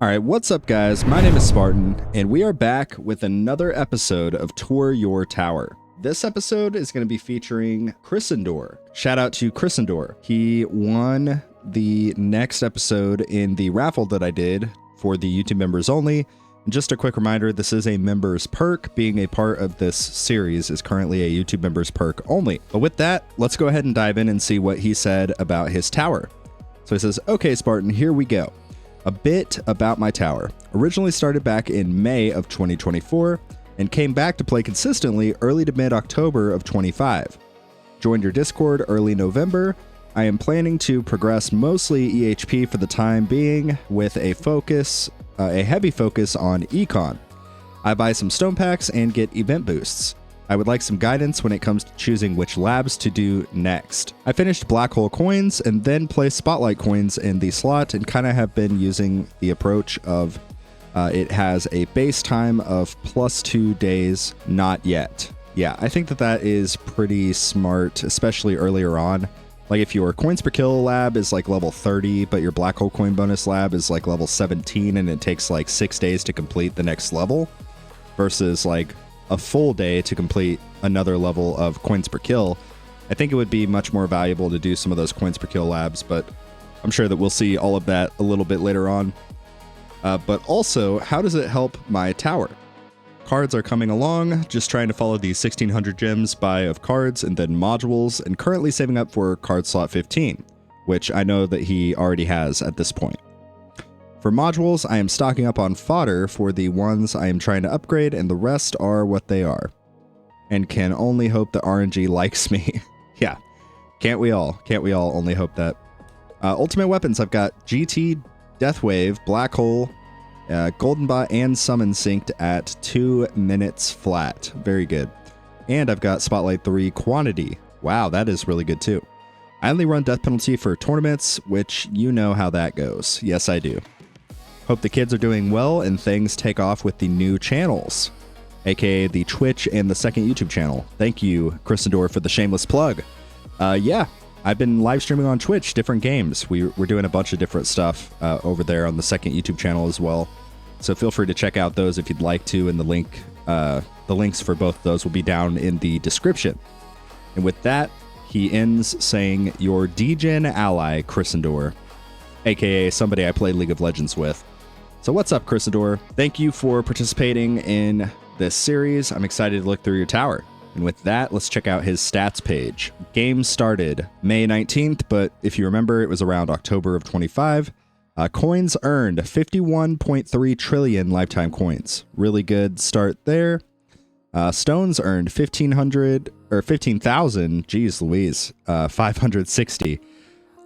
All right, what's up, guys? My name is Spartan, and we are back with another episode of Tour Your Tower. This episode is going to be featuring Chrisendor. Shout out to Chrisendor. He won the next episode in the raffle that I did for the YouTube members only. And just a quick reminder, this is a members perk. Being a part of this series is currently a YouTube members perk only. But with that, let's go ahead and dive in and see what he said about his tower. So he says, okay, Spartan, here we go. A bit about my tower. Originally started back in May of 2024 and came back to play consistently early to mid-October of 25. Joined your Discord early November. I am planning to progress mostly EHP for the time being with a heavy focus on econ. I buy some stone packs and get event boosts. I would like some guidance when it comes to choosing which labs to do next. I finished black hole coins and then placed spotlight coins in the slot and kind of have been using the approach of it has a base time of +2 days, not yet. Yeah, I think that is pretty smart, especially earlier on. Like if your coins per kill lab is like level 30, but your black hole coin bonus lab is like level 17 and it takes like 6 days to complete the next level versus like a full day to complete another level of coins per kill. I think it would be much more valuable to do some of those coins per kill labs, but I'm sure that we'll see all of that a little bit later on. But also, how does it help my tower? Cards are coming along, just trying to follow the 1600 gems buy of cards and then modules, and currently saving up for card slot 15, which I know that he already has at this point. For modules, I am stocking up on fodder for the ones I am trying to upgrade, and the rest are what they are. And can only hope that RNG likes me. Yeah, can't we all? Can't we all only hope that? Ultimate weapons, I've got GT, Deathwave, Black Hole, Golden Bot, and Summon synced at 2 minutes flat. Very good. And I've got Spotlight 3 Quantity. Wow, that is really good too. I only run Death Penalty for tournaments, which you know how that goes. Yes, I do. Hope the kids are doing well and things take off with the new channels, aka the Twitch and the second YouTube channel. Thank you, Chrisendor, for the shameless plug. Yeah, I've been live streaming on Twitch, different games. We're doing a bunch of different stuff over there on the second YouTube channel as well. So feel free to check out those if you'd like to, and the links for both of those will be down in the description. And with that, he ends saying, your DGen ally, Chrisendor, aka somebody I play League of Legends with. So what's up, Chrisendor? Thank you for participating in this series. I'm excited to look through your tower. And with that, let's check out his stats page. Game started May 19th, but if you remember, it was around October of 25. Coins earned 51.3 trillion lifetime coins. Really good start there. Stones earned 15,000. Geez Louise, 560.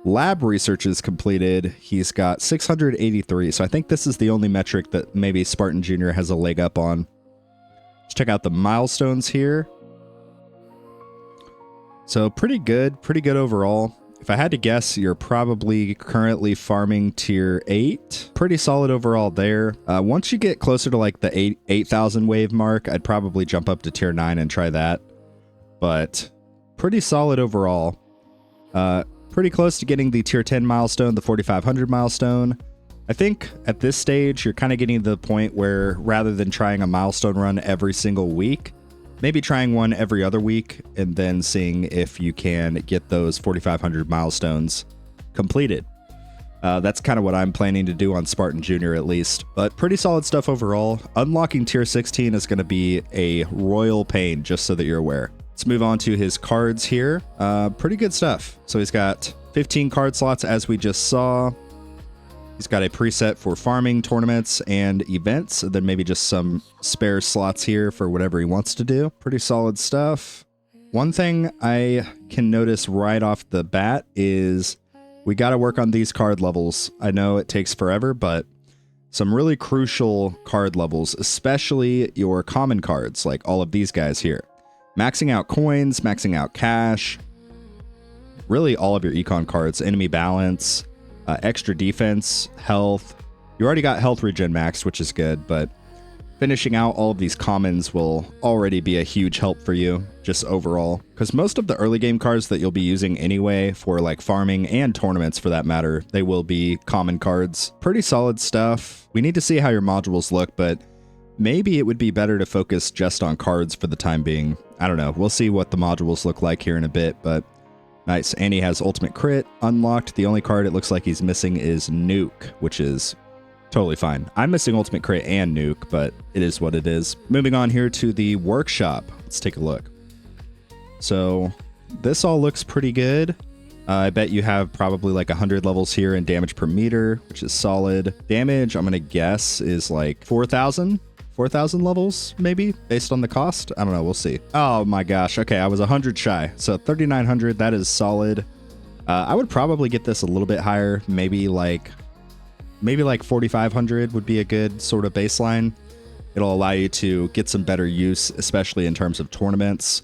Lab research is completed. He's got 683. So I think this is the only metric that maybe Spartan Jr. has a leg up on. Let's check out the milestones here. So pretty good overall. If I had to guess, you're probably currently farming tier 8. Pretty solid overall there. Once you get closer to like the 8,000 wave mark, I'd probably jump up to tier 9 and try that. But pretty solid overall. Pretty close to getting the tier 10 milestone, the 4,500 milestone. I think at this stage, you're kind of getting to the point where rather than trying a milestone run every single week, maybe trying one every other week and then seeing if you can get those 4,500 milestones completed. That's kind of what I'm planning to do on Spartan Jr. at least, but pretty solid stuff overall. Unlocking tier 16 is going to be a royal pain, just so that you're aware. Let's move on to his cards here. Pretty good stuff. So he's got 15 card slots, as we just saw. He's got a preset for farming, tournaments, and events, and then maybe just some spare slots here for whatever he wants to do. Pretty solid stuff. One thing I can notice right off the bat is we got to work on these card levels. I know it takes forever, but some really crucial card levels, especially your common cards, like all of these guys here. Maxing out coins, maxing out cash, really all of your econ cards, enemy balance, extra defense, health. You already got health regen maxed, which is good, but finishing out all of these commons will already be a huge help for you, just overall. Because most of the early game cards that you'll be using anyway for like farming and tournaments for that matter, they will be common cards. Pretty solid stuff. We need to see how your modules look, but maybe it would be better to focus just on cards for the time being. I don't know. We'll see what the modules look like here in a bit, but nice. And he has ultimate crit unlocked. The only card it looks like he's missing is nuke, which is totally fine. I'm missing ultimate crit and nuke, but it is what it is. Moving on here to the workshop. Let's take a look. So this all looks pretty good. I bet you have probably like 100 levels here in damage per meter, which is solid. Damage, I'm going to guess, is like 4,000 levels, maybe, based on the cost. I don't know. We'll see. Oh my gosh. Okay, I was 100 shy. So 3,900, that is solid. I would probably get this a little bit higher. Maybe like 4,500 would be a good sort of baseline. It'll allow you to get some better use, especially in terms of tournaments.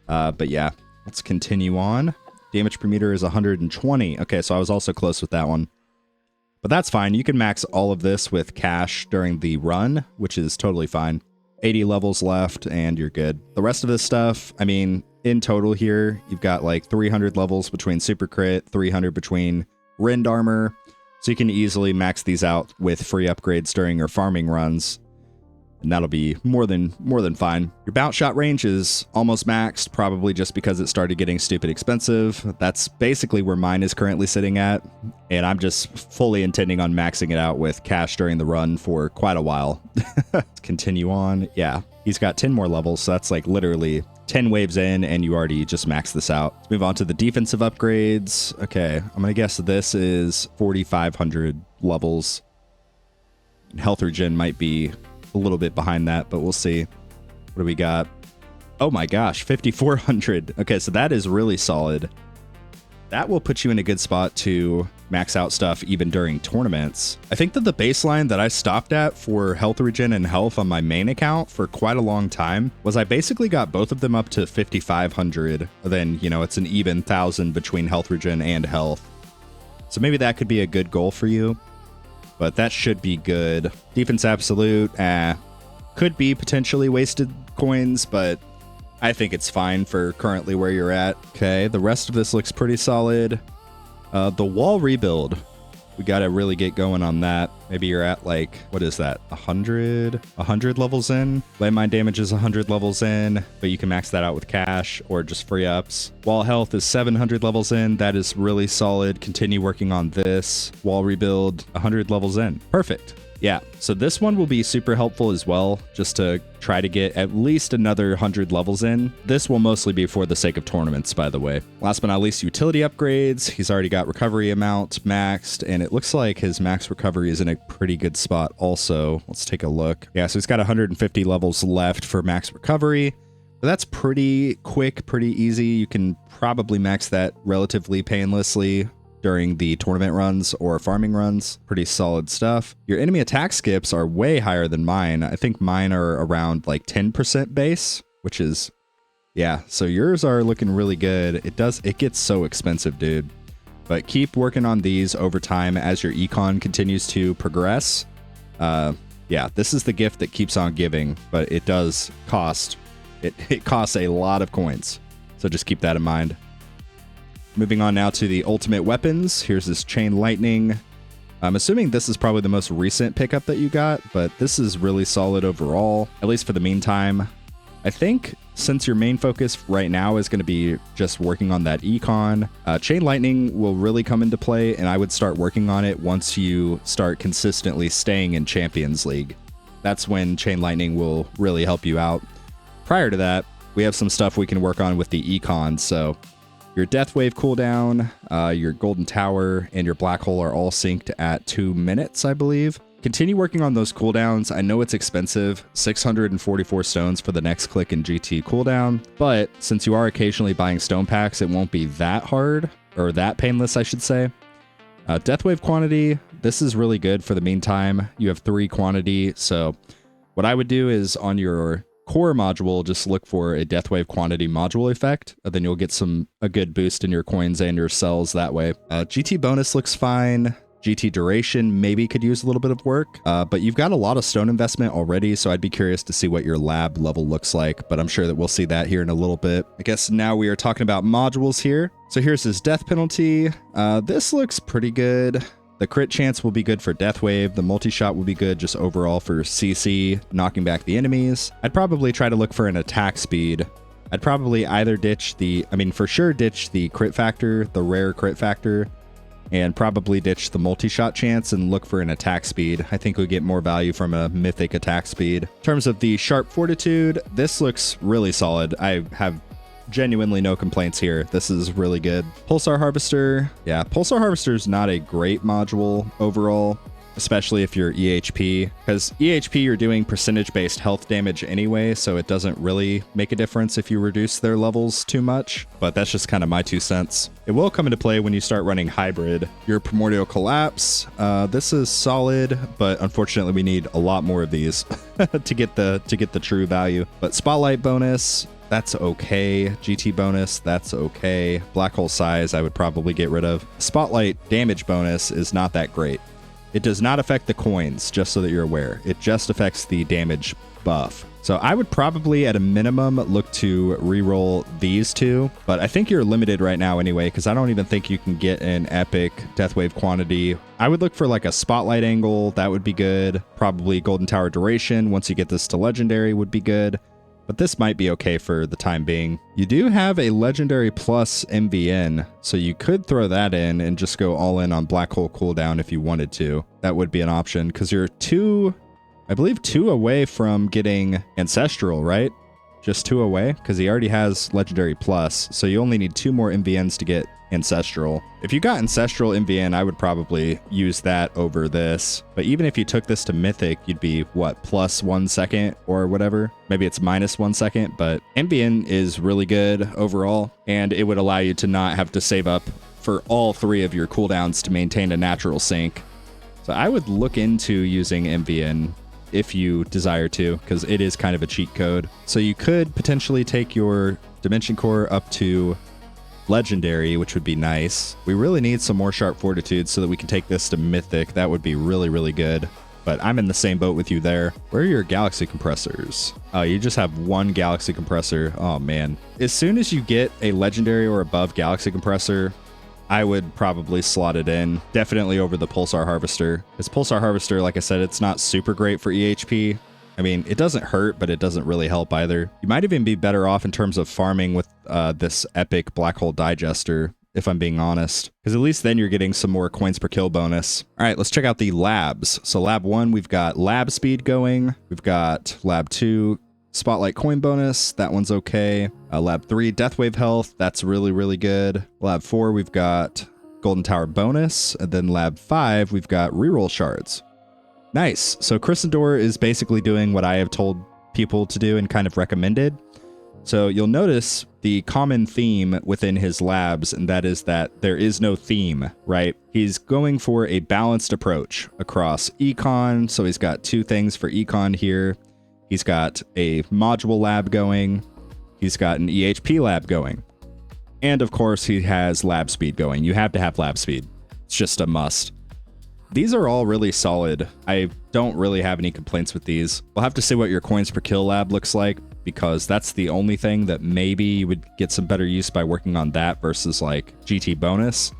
But yeah, let's continue on. Damage per meter is 120. Okay, so I was also close with that one. But that's fine. You can max all of this with cash during the run, which is totally fine. 80 levels left, and you're good. The rest of this stuff, I mean, in total here, you've got like 300 levels between Super Crit, 300 between Rend Armor. So you can easily max these out with free upgrades during your farming runs. And that'll be more than fine. Your bounce shot range is almost maxed, probably just because it started getting stupid expensive. That's basically where mine is currently sitting at. And I'm just fully intending on maxing it out with cash during the run for quite a while. Let's continue on. Yeah, he's got 10 more levels. So that's like literally 10 waves in and you already just maxed this out. Let's move on to the defensive upgrades. Okay, I'm going to guess this is 4,500 levels. Health regen might be a little bit behind that, but we'll see. What do we got? Oh my gosh, 5,400. Okay, so that is really solid. That will put you in a good spot to max out stuff even during tournaments. I think that the baseline that I stopped at for health regen and health on my main account for quite a long time was I basically got both of them up to 5,500. Then, you know, it's an even 1,000 between health regen and health. So maybe that could be a good goal for you. But that should be good. Defense absolute, could be potentially wasted coins, but I think it's fine for currently where you're at. Okay, the rest of this looks pretty solid. The wall rebuild, we got to really get going on that. Maybe you're at like, what is that? 100 levels in. Landmine damage is 100 levels in, but you can max that out with cash or just free ups. Wall health is 700 levels in. That is really solid. Continue working on this. Wall rebuild, 100 levels in. Perfect. Yeah, so this one will be super helpful as well, just to try to get at least another 100 levels in. This will mostly be for the sake of tournaments, by the way. Last but not least, utility upgrades. He's already got recovery amount maxed, and it looks like his max recovery is in a pretty good spot also. Let's take a look. Yeah, so he's got 150 levels left for max recovery. But that's pretty quick, pretty easy. You can probably max that relatively painlessly during the tournament runs or farming runs. Pretty solid stuff. Your enemy attack skips are way higher than mine. I think mine are around like 10% base, which is, yeah. So yours are looking really good. It gets so expensive, dude. But keep working on these over time as your econ continues to progress. Yeah, this is the gift that keeps on giving, but it does cost. It costs a lot of coins. So just keep that in mind. Moving on now to the ultimate weapons. Here's this chain lightning. I'm assuming this is probably the most recent pickup that you got, but this is really solid overall, at least for the meantime. I think since your main focus right now is going to be just working on that econ, chain lightning will really come into play, and I would start working on it once you start consistently staying in Champions League. That's when chain lightning will really help you out. Prior to that, we have some stuff we can work on with the econ, so your Death Wave cooldown, your Golden Tower, and your Black Hole are all synced at 2 minutes, I believe. Continue working on those cooldowns. I know it's expensive, 644 stones for the next click in GT cooldown, but since you are occasionally buying stone packs, it won't be that hard, or that painless, I should say. Death Wave quantity, this is really good for the meantime. You have 3 quantity, so what I would do is on your core module, just look for a Death Wave quantity module effect, and then you'll get a good boost in your coins and your cells that way. GT bonus looks fine. GT duration maybe could use a little bit of work, but you've got a lot of stone investment already, so I'd be curious to see what your lab level looks like, but I'm sure that we'll see that here in a little bit. I guess now we are talking about modules here. So here's his death penalty. This looks pretty good. The crit chance will be good for Death Wave. The multi-shot will be good just overall for CC, knocking back the enemies. I'd probably try to look for an attack speed. I'd probably either for sure ditch the crit factor, the rare crit factor, and probably ditch the multi-shot chance and look for an attack speed. I think we get more value from a mythic attack speed. In terms of the sharp fortitude, this looks really solid. I have genuinely no complaints here. This is really good. Pulsar Harvester. Yeah, Pulsar Harvester is not a great module overall, especially if you're EHP, because EHP you're doing percentage-based health damage anyway, so it doesn't really make a difference if you reduce their levels too much, but that's just kind of my 2 cents. It will come into play when you start running Hybrid. Your Primordial Collapse, this is solid, but unfortunately we need a lot more of these to get the true value. But Spotlight bonus, that's okay. GT bonus, that's okay. Black hole size, I would probably get rid of. Spotlight damage bonus is not that great. It does not affect the coins, just so that you're aware. It just affects the damage buff. So I would probably, at a minimum, look to reroll these two, but I think you're limited right now anyway, because I don't even think you can get an epic Deathwave quantity. I would look for like a Spotlight angle, that would be good. Probably Golden Tower duration, once you get this to Legendary, would be good. But this might be okay for the time being. You do have a Legendary plus MVN, so you could throw that in and just go all in on Black Hole cooldown if you wanted to. That would be an option, because you're I believe two away from getting Ancestral, right? Just 2 away, because he already has Legendary plus, so you only need 2 more MVNs to get Ancestral. If you got Ancestral MVN, I would probably use that over this. But even if you took this to Mythic, you'd be, what, plus 1 second or whatever? Maybe it's minus 1 second, but MVN is really good overall, and it would allow you to not have to save up for all 3 of your cooldowns to maintain a natural sync. So I would look into using MVN if you desire to, because it is kind of a cheat code. So you could potentially take your Dimension Core up to Legendary, which would be nice. We really need some more Sharp Fortitude so that we can take this to Mythic. That would be really, really good. But I'm in the same boat with you there. Where are your Galaxy Compressors? Oh, you just have 1 Galaxy Compressor. Oh, man. As soon as you get a Legendary or above Galaxy Compressor, I would probably slot it in. Definitely over the Pulsar Harvester. Because Pulsar Harvester, like I said, it's not super great for EHP. I mean, it doesn't hurt, but it doesn't really help either. You might even be better off in terms of farming with this epic Black Hole Digester, if I'm being honest. Because at least then you're getting some more coins per kill bonus. All right, let's check out the labs. So lab 1, we've got lab speed going. We've got lab 2, Spotlight coin bonus. That one's okay. Lab 3, Deathwave health. That's really, really good. Lab 4, we've got Golden Tower bonus. And then lab 5, we've got reroll shards. Nice. So Chrysandor is basically doing what I have told people to do and kind of recommended. So you'll notice the common theme within his labs, and that is that there is no theme, right? He's going for a balanced approach across econ. So he's got 2 things for econ here. He's got a module lab going. He's got an EHP lab going. And of course, he has lab speed going. You have to have lab speed. It's just a must. These are all really solid. I don't really have any complaints with these. We'll have to see what your coins per kill lab looks like, because that's the only thing that maybe you would get some better use by working on that versus like GT bonus.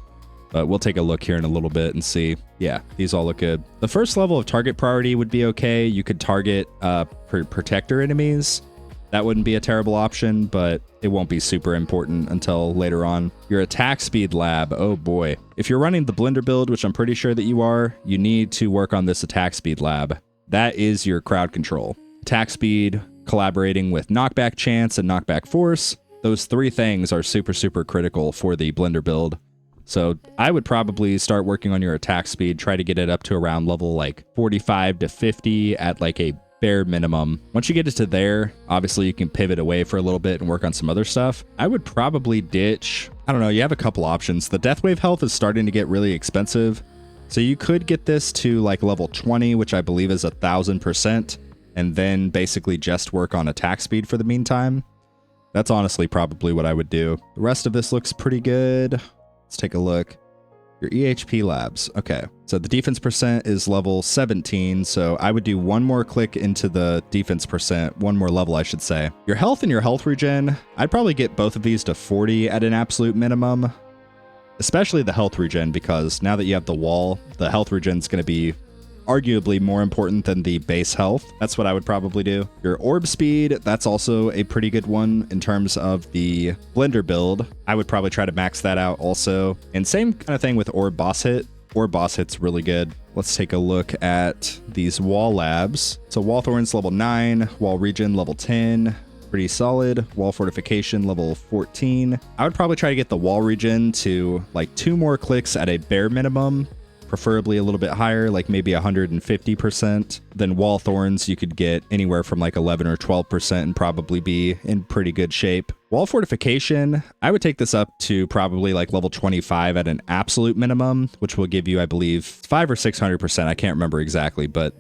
But we'll take a look here in a little bit and see. Yeah, these all look good. The first level of target priority would be okay. You could target protector enemies. That wouldn't be a terrible option, but it won't be super important until later on. Your attack speed lab, oh boy. If you're running the Blender build, which I'm pretty sure that you are, you need to work on this attack speed lab. That is your crowd control. Attack speed, collaborating with knockback chance and knockback force. Those 3 things are super, super critical for the Blender build. So I would probably start working on your attack speed, try to get it up to around level like 45 to 50 at like a bare minimum. Once you get it to there, obviously you can pivot away for a little bit and work on some other stuff. I would probably ditch, I don't know, you have a couple options. The Deathwave health is starting to get really expensive. So you could get this to like level 20, which I believe is 1,000%, and then basically just work on attack speed for the meantime. That's honestly probably what I would do. The rest of this looks pretty good. Let's take a look. Your EHP labs. Okay. So the defense percent is level 17. So I would do one more click into the defense percent, one more level, I should say. Your health and your health regen, I'd probably get both of these to 40 at an absolute minimum, especially the health regen, because now that you have the wall, the health regen is going to be arguably more important than the base health. That's what I would probably do. Your orb speed, that's also a pretty good one in terms of the blender build. I would probably try to max that out also. And same kind of thing with orb boss hit. Orb boss hit's really good. Let's take a look at these wall labs. So wall thorns level 9, wall regen level 10. Pretty solid. Wall fortification level 14. I would probably try to get the wall regen to like 2 more clicks at a bare minimum, preferably a little bit higher, like maybe 150%. Then wall thorns, you could get anywhere from like 11 or 12% and probably be in pretty good shape. Wall fortification, I would take this up to probably like level 25 at an absolute minimum, which will give you, I believe, 500 or 600%. I can't remember exactly, but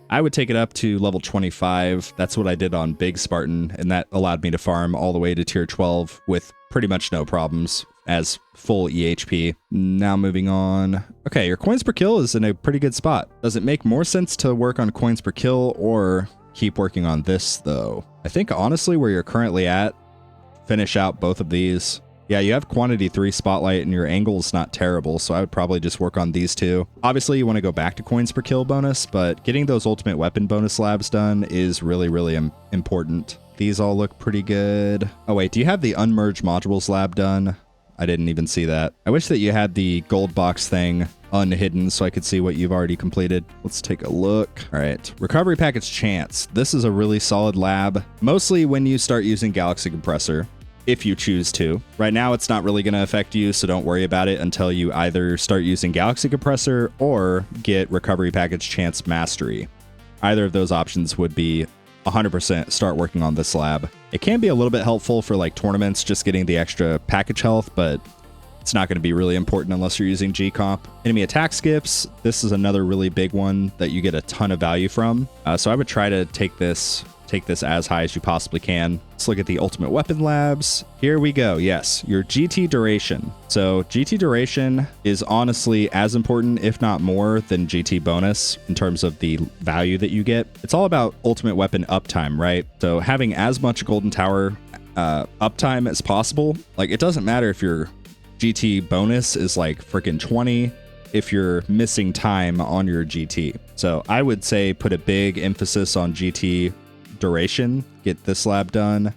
I would take it up to level 25. That's what I did on Big Spartan, and that allowed me to farm all the way to tier 12 with pretty much no problems as full EHP. Now moving on. Okay, your coins per kill is in a pretty good spot. Does it make more sense to work on coins per kill or keep working on this though? I think honestly where you're currently at, finish out both of these. Yeah, you have quantity 3 spotlight and your angle is not terrible, so I would probably just work on these two. Obviously you want to go back to coins per kill bonus, but getting those ultimate weapon bonus labs done is really, really important. These all look pretty good. Oh wait, do you have the unmerged modules lab done? I didn't even see that. I wish that you had the gold box thing unhidden so I could see what you've already completed. Let's take a look. All right, recovery package chance. This is a really solid lab, mostly when you start using Galaxy Compressor, if you choose to. Right now, it's not really going to affect you, so don't worry about it until you either start using Galaxy Compressor or get recovery package chance mastery. Either of those options would be 100% start working on this lab. It can be a little bit helpful for like tournaments, just getting the extra package health, but it's not going to be really important unless you're using G-Comp. Enemy attack skips. This is another really big one that you get a ton of value from. So I would try to take this as high as you possibly can. Let's look at the ultimate weapon labs. Here we go. Yes, your GT duration. So GT duration is honestly as important, if not more, than GT bonus in terms of the value that you get. It's all about ultimate weapon uptime, right? So having as much golden tower uptime as possible. Like, it doesn't matter if your GT bonus is like freaking 20 if you're missing time on your GT. So I would say put a big emphasis on GT duration. Get this lab done.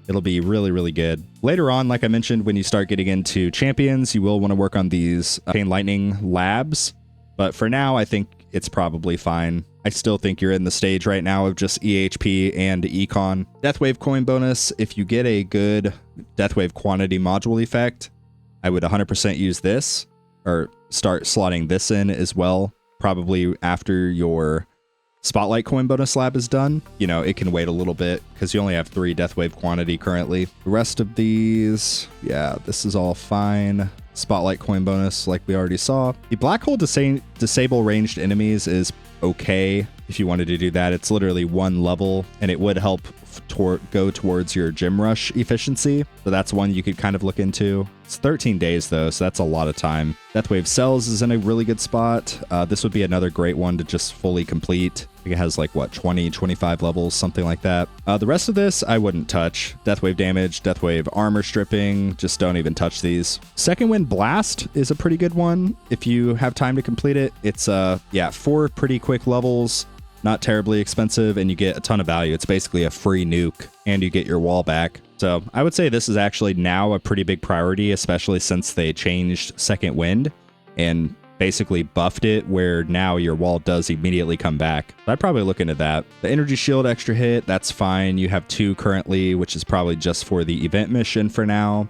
It'll be really, really good. Later on, like I mentioned, when you start getting into champions, you will want to work on these Chain Lightning labs. But for now, I think it's probably fine. I still think you're in the stage right now of just EHP and Econ. Deathwave coin bonus. If you get a good Deathwave quantity module effect, I would 100% use this, or start slotting this in as well. Probably after your Spotlight coin bonus lab is done. You know, it can wait a little bit because you only have 3 Deathwave quantity currently. The rest of these, yeah, this is all fine. Spotlight coin bonus, like we already saw. The black hole disable ranged enemies is okay if you wanted to do that. It's literally 1 level, and it would help go towards your gym rush efficiency. So that's one you could kind of look into. It's 13 days though, so that's a lot of time. Deathwave cells is in a really good spot. This would be another great one to just fully complete. I think it has like what, 25 levels, something like that. The rest of this I wouldn't touch. Deathwave damage, Deathwave armor stripping, just don't even touch these. Second Wind Blast is a pretty good one if you have time to complete it. It's 4 pretty quick levels. Not terribly expensive, and you get a ton of value. It's basically a free nuke, and you get your wall back. So I would say this is actually now a pretty big priority, especially since they changed Second Wind and basically buffed it, where now your wall does immediately come back. I'd probably look into that. The energy shield extra hit, that's fine. You have 2 currently, which is probably just for the event mission for now.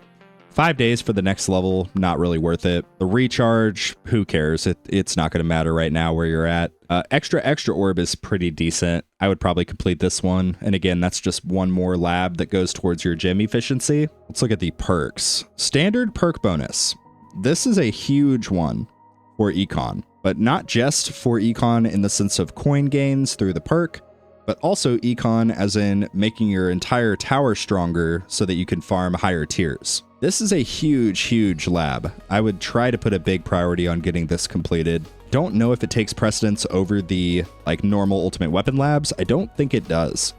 5 days for the next level, not really worth it. The recharge, who cares? It's not going to matter right now where you're at. Extra orb is pretty decent. I would probably complete this one. And again, that's just 1 more lab that goes towards your gym efficiency. Let's look at the perks. Standard perk bonus. This is a huge one for Econ, but not just for Econ in the sense of coin gains through the perk, but also Econ as in making your entire tower stronger so that you can farm higher tiers. This is a huge lab. I would try to put a big priority on getting this completed. Don't know if it takes precedence over the like normal ultimate weapon labs. I don't think it does,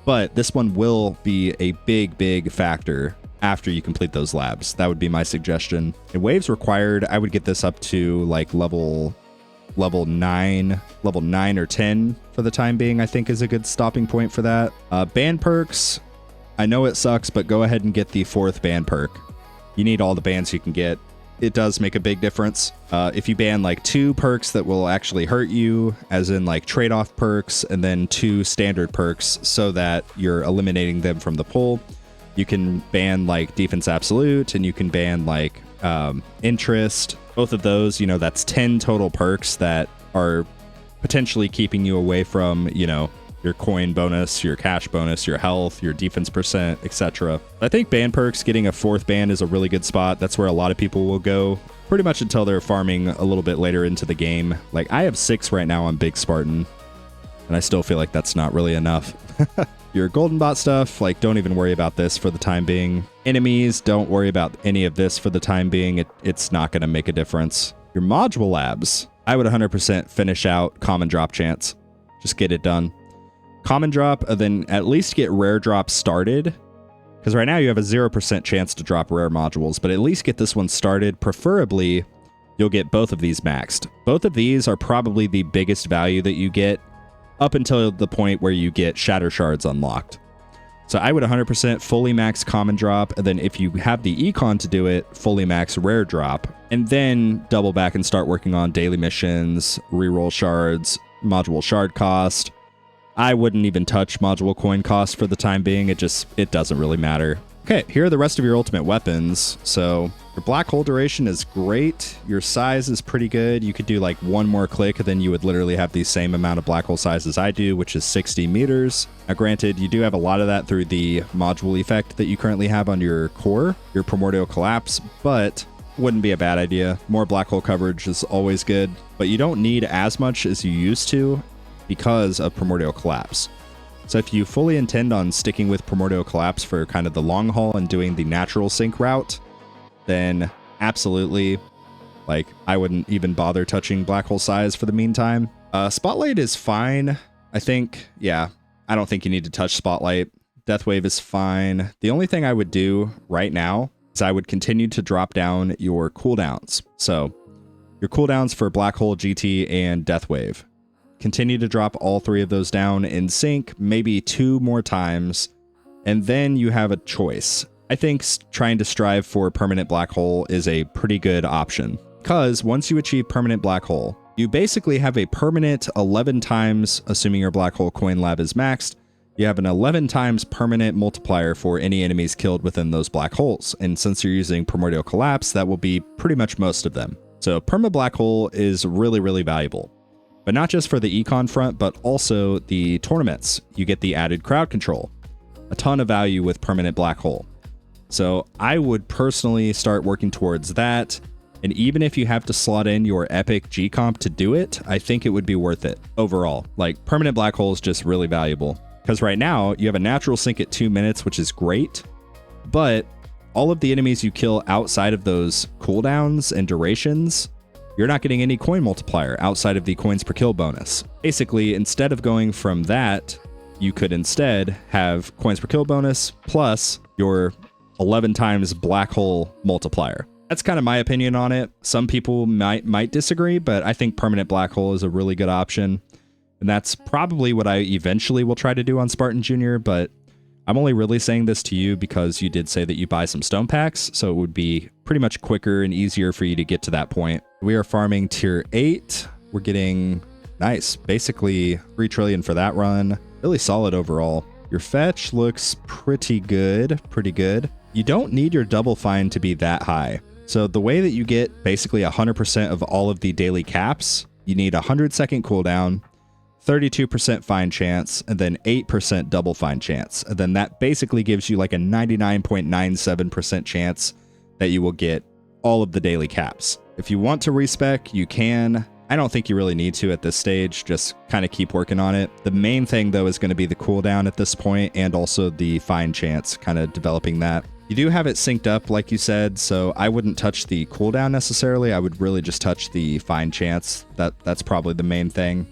but this one will be a big factor after you complete those labs. That would be my suggestion. And waves required, I would get this up to like level 9 or 10 for the time being, I think is a good stopping point for that. Band perks, I know it sucks, but go ahead and get the 4th band perk. You need all the bands you can get. It does make a big difference. If you ban like 2 perks that will actually hurt you, as in like trade-off perks, and then 2 standard perks so that you're eliminating them from the pool, you can ban like defense absolute, and you can ban like interest. Both of those, you know, that's 10 total perks that are potentially keeping you away from, you know, your coin bonus, your cash bonus, your health, your defense percent, etc. I think band perks, getting a 4th band is a really good spot. That's where a lot of people will go pretty much until they're farming a little bit later into the game. Like I have 6 right now on Big Spartan, and I still feel like that's not really enough. Your golden bot stuff, like don't even worry about this for the time being. Enemies, don't worry about any of this for the time being. It's not going to make a difference. Your module labs, I would 100% finish out common drop chance. Just get it done. Common drop, then at least get rare drop started. Because right now you have a 0% chance to drop rare modules, but at least get this one started. Preferably, you'll get both of these maxed. Both of these are probably the biggest value that you get up until the point where you get Shatter Shards unlocked. So I would 100% fully max common drop, and then if you have the econ to do it, fully max rare drop, and then double back and start working on daily missions, reroll shards, module shard cost. I wouldn't even touch module coin cost for the time being. It doesn't really matter. Okay, here are the rest of your ultimate weapons. So your black hole duration is great. Your size is pretty good. You could do like one more click, and then you would literally have the same amount of black hole size as I do, which is 60 meters. Now granted, you do have a lot of that through the module effect that you currently have on your core, your primordial collapse, but wouldn't be a bad idea. More black hole coverage is always good, but you don't need as much as you used to because of primordial collapse. So if you fully intend on sticking with primordial collapse for kind of the long haul and doing the natural sync route, then absolutely, like I wouldn't even bother touching black hole size for the meantime. Spotlight is fine. I think, yeah, I don't think you need to touch Spotlight. Death Wave is fine. The only thing I would do right now is I would continue to drop down your cooldowns. So your cooldowns for Black Hole, GT, and Death Wave. Continue to drop all 3 of those down in sync, maybe 2 more times, and then you have a choice. I think trying to strive for permanent black hole is a pretty good option, because once you achieve permanent black hole, you basically have a permanent 11 times, assuming your black hole coin lab is maxed, you have an 11 times permanent multiplier for any enemies killed within those black holes. And since you're using primordial collapse, that will be pretty much most of them. So perma black hole is really valuable. But not just for the econ front, but also the tournaments. You get the added crowd control. A ton of value with permanent black hole. So I would personally start working towards that. And even if you have to slot in your epic G comp to do it, I think it would be worth it overall. Like permanent black hole is just really valuable. Because right now you have a natural sync at 2 minutes, which is great. But all of the enemies you kill outside of those cooldowns and durations, you're not getting any coin multiplier outside of the coins per kill bonus. Basically, instead of going from that, you could instead have coins per kill bonus plus your 11 times black hole multiplier. That's kind of my opinion on it. Some people might disagree, but I think permanent black hole is a really good option. And that's probably what I eventually will try to do on Spartan Jr., but I'm only really saying this to you because you did say that you buy some stone packs, so it would be pretty much quicker and easier for you to get to that point. We are farming tier 8. We're getting nice, basically 3 trillion for that run. Really solid overall. Your fetch looks pretty good. You don't need your double find to be that high. So the way that you get basically 100% of all of the daily caps, you need a 100-second cooldown, 32% find chance, and then 8% double find chance. And then that basically gives you like a 99.97% chance that you will get all of the daily caps. If you want to respec, you can. I don't think you really need to at this stage. Just kind of keep working on it. The main thing though is going to be the cooldown at this point, and also the find chance, kind of developing that. You do have it synced up, like you said, so I wouldn't touch the cooldown necessarily. I would really just touch the fine chance. That's probably the main thing.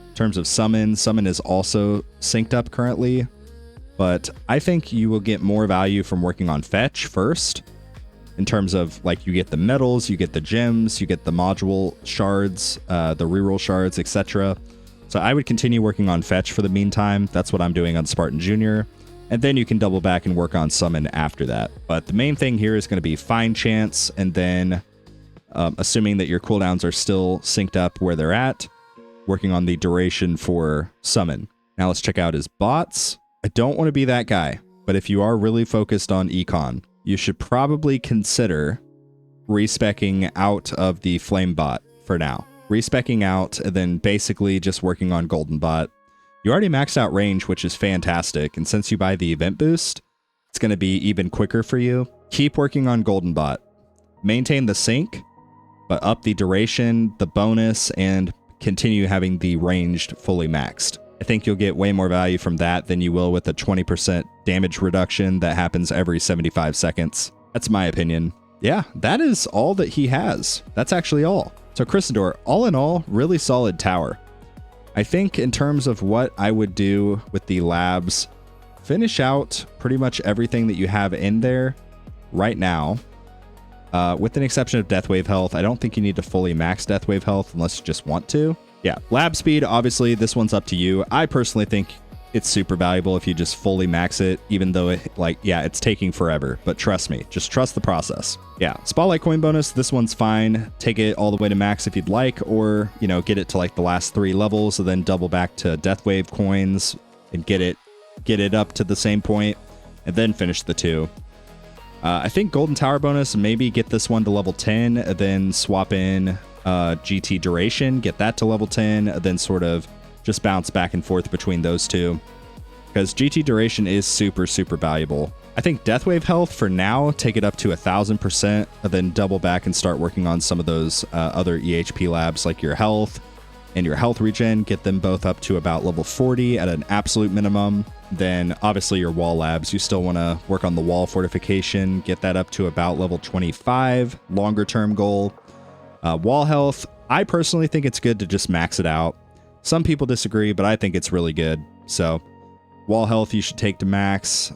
In terms of summon is also synced up currently, but I think you will get more value from working on fetch first. In terms of, like, you get the medals, you get the gems, you get the module shards, the reroll shards, etc. So I would continue working on fetch for the meantime. That's what I'm doing on Spartan Jr., and then you can double back and work on summon after that. But the main thing here is going to be fine chance, and then assuming that your cooldowns are still synced up where they're at, working on the duration for summon. Now let's check out his bots. I don't want to be that guy, but if you are really focused on econ, you should probably consider respecking out of the flame bot for now. Respecking out, and then basically just working on golden bot. You already maxed out range, which is fantastic, and since you buy the event boost, it's going to be even quicker for you. Keep working on golden bot. Maintain the sync, but up the duration, the bonus, and continue having the ranged fully maxed. I think you'll get way more value from that than you will with a 20% damage reduction that happens every 75 seconds. That's my opinion. Yeah, that is all that he has. That's actually all. So Chrysandor, all in all, really solid tower. I think in terms of what I would do with the labs, finish out pretty much everything that you have in there right now. With an exception of Deathwave health, I don't think you need to fully max Deathwave health unless you just want to. Yeah, lab speed, obviously, this one's up to you. I personally think it's super valuable if you just fully max it, even though it's taking forever. But trust me, just trust the process. Yeah, Spotlight coin bonus, this one's fine. Take it all the way to max if you'd like, or, you know, get it to like the last 3 levels and then double back to Deathwave coins and get it up to the same point and then finish the 2. I think Golden Tower bonus, maybe get this one to level 10, and then swap in GT duration, get that to level 10, and then sort of just bounce back and forth between those two, because GT duration is super, super valuable. I think Deathwave health for now, take it up to 1000%, and then double back and start working on some of those other EHP labs like your health and your health regen, get them both up to about level 40 at an absolute minimum. Then obviously your wall labs, you still want to work on the wall fortification, get that up to about level 25, longer term goal. Wall health, I personally think it's good to just max it out. Some people disagree, but I think it's really good. So wall health you should take to max.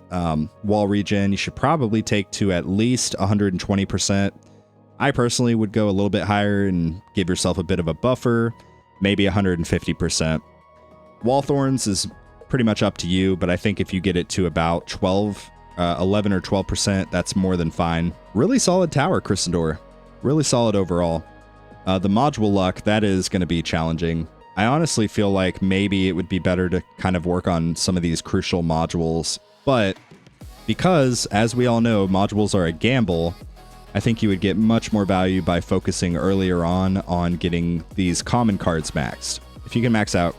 Wall regen you should probably take to at least 120%. I personally would go a little bit higher and give yourself a bit of a buffer, maybe 150%. Wall thorns is pretty much up to you, but I think if you get it to about 11 or 12%, that's more than fine. Really solid tower, Chrysandor. Really solid overall. The module luck, that is going to be challenging. I honestly feel like maybe it would be better to kind of work on some of these crucial modules, but because, as we all know, modules are a gamble, I think you would get much more value by focusing earlier on getting these common cards maxed. If you can max out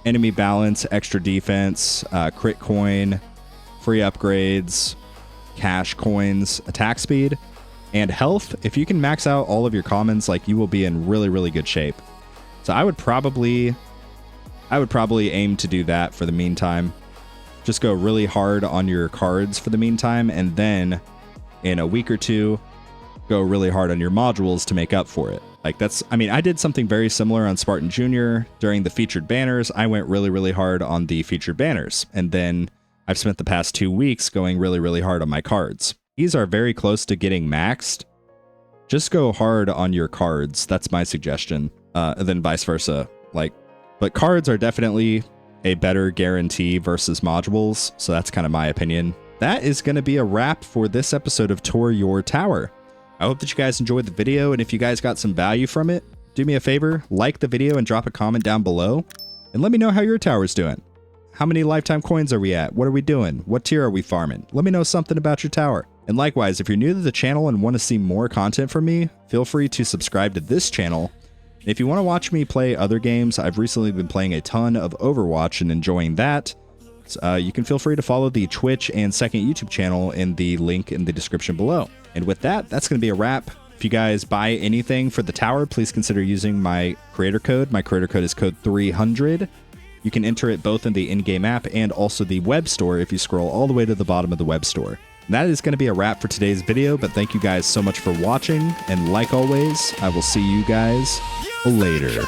enemy balance, extra defense, crit coin, free upgrades, cash coins, attack speed, and health, if you can max out all of your commons, like, you will be in really, really good shape. So I would probably aim to do that for the meantime. Just go really hard on your cards for the meantime, and then in a week or two, go really hard on your modules to make up for it. Like, I did something very similar on Spartan Jr. During the featured banners. I went really, really hard on the featured banners, and then I've spent the past 2 weeks going really, really hard on my cards. These are very close to getting maxed. Just go hard on your cards. That's my suggestion. And then vice versa. But cards are definitely a better guarantee versus modules. So that's kind of my opinion. That is going to be a wrap for this episode of Tour Your Tower. I hope that you guys enjoyed the video. And if you guys got some value from it, do me a favor, like the video and drop a comment down below. And let me know how your tower's doing. How many lifetime coins are we at? What are we doing? What tier are we farming? Let me know something about your tower. And likewise, if you're new to the channel and want to see more content from me, feel free to subscribe to this channel. And if you want to watch me play other games, I've recently been playing a ton of Overwatch and enjoying that. You can feel free to follow the Twitch and second YouTube channel in the link in the description below. And with that, that's going to be a wrap. If you guys buy anything for the tower, please consider using my creator code. My creator code is code 300. You can enter it both in the in-game app and also the web store if you scroll all the way to the bottom of the web store. That is going to be a wrap for today's video, but thank you guys so much for watching. And like always, I will see you guys later.